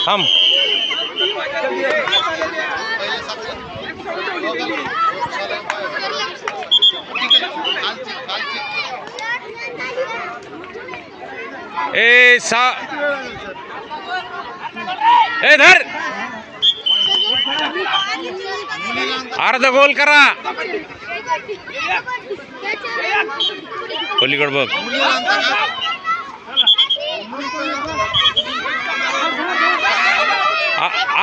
थांब. ए सा ए धर अर्ध गोल करा. पलीकड बघ.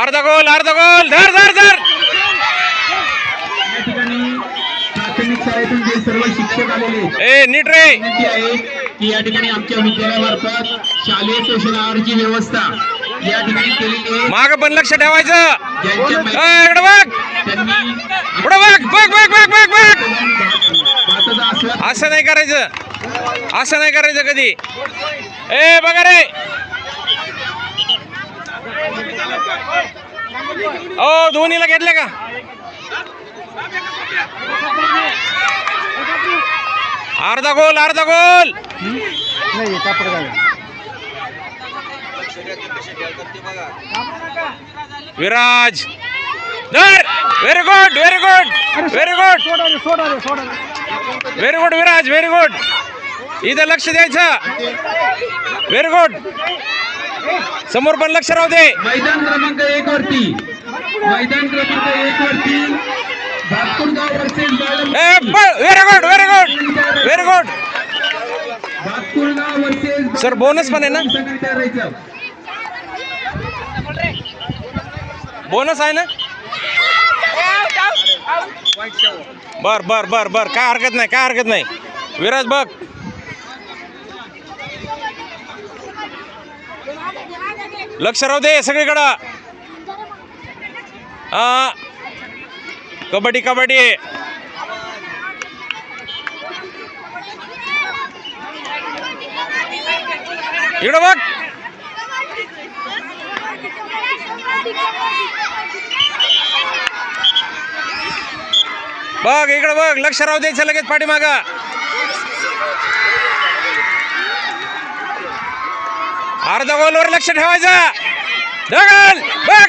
अर्धा गोल धर धर धर. या ठिकाणी प्राथमिक शाळेतून जे सर्व शिक्षक आलेले ए नीट रे आहे की या ठिकाणी आमच्या विद्यालयामार्फत शालेय पोषण आहाराची व्यवस्था या ठिकाणी केलेली आहे. माग पण लक्ष ठेवायचं. ज्यांच्या इकडे बघ त्यांनी पुढे बघ बघ बघ बघ बघ बघ. भारताचा आस्वाद असं नाही करायचं, असं नाही करायचं कधी. ए बघा रे. ओ धोनीला घेतले का? अर्धा गोल विराज धर. Very good Viraj, very good. इथं लक्ष द्यायचं. Very good. समोर पण लक्ष राहू दे. मैदान क्रमांक 1 वरती Bhatkulgaon versus very good. Bhatkulgaon versus sir bonus पण आहे ना? बोनस आहे ना? बर काय हरकत नाही. विराज बघ. लक्ष राहू दे सगळीकडं. कबड्डी इकडं बघ. इकडं बघ. लक्ष राहू द्यायचं लगेच पाठीमाग. अर्धा गोलवर लक्ष ठेवायचं. ढकल. बघ.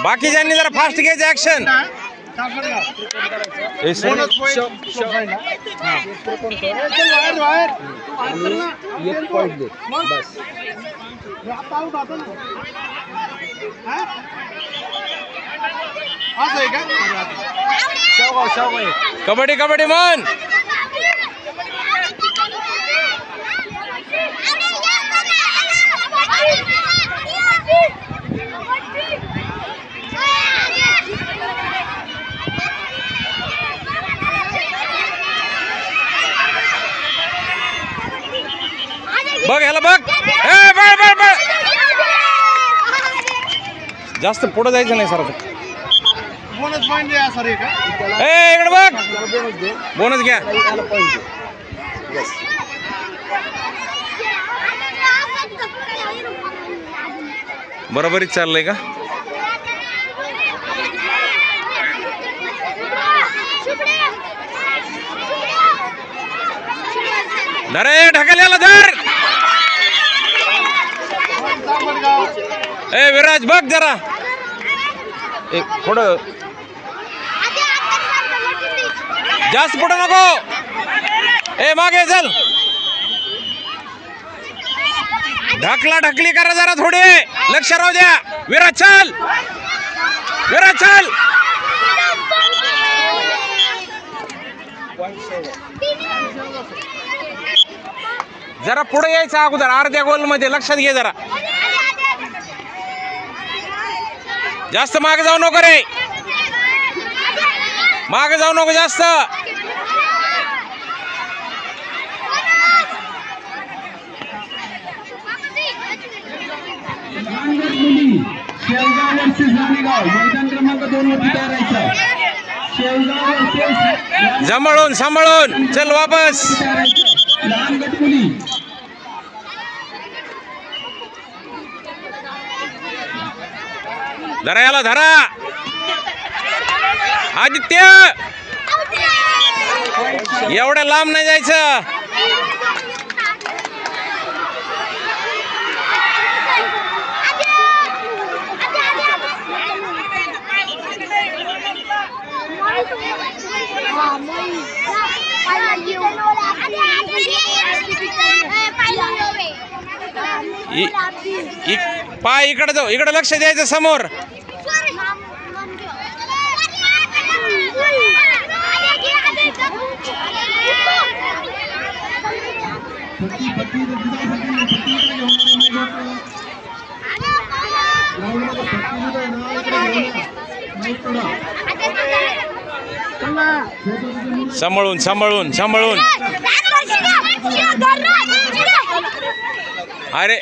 बाकीच्यांनी जरा फास्ट घ्यायचं ऍक्शन. कबड्डी मन. बघ ह्याला बघ. बळ. जास्त पुढे जायचं नाही सर. बोनस पॉइंट द्या सर. इकडे बघ. बोनस घ्या. बरोबरीच चाललंय का? धर ढकल याला धर. ए विराज बघ जरा. एक थोडं जास्त पुढे नको. ए मागे चल. ढकली करा जरा थोडी. लक्ष राहू द्या. विराज चल. जरा पुढे यायचं अगोदर. अर्ध्या गोल मध्ये लक्षात घे जरा. जास्त मागे जाऊ नको रे. मागे जाऊ नको जास्त. शेवगाव वर्सेस राणेगाव मैदान क्रमांक 2 वरती तयार राहायचं. शेवगाव वर्सेस सांभाळून चल वापस. लहान गट मुली. धरा याला धरा. आदित्य एवढ्या लांब नाही जायचं. पाय इकडे जाऊ, इकडे लक्ष द्यायचं समोर. सांभाळून सांभाळून सांभाळून. अरे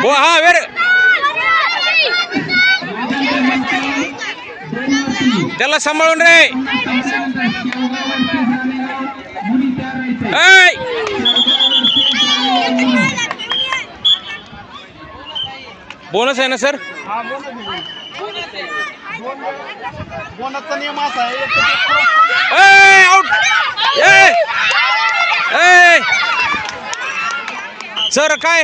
हो हा वेर त्याला सांभाळून रे. ऐ बोनस आहे ना सर? बोनसचा नियम असा आहे. आउट. सर काय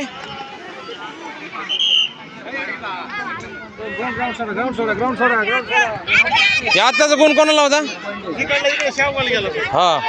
आताचा गुण कोणाला होता? इकडे शेवगाला गेला. हा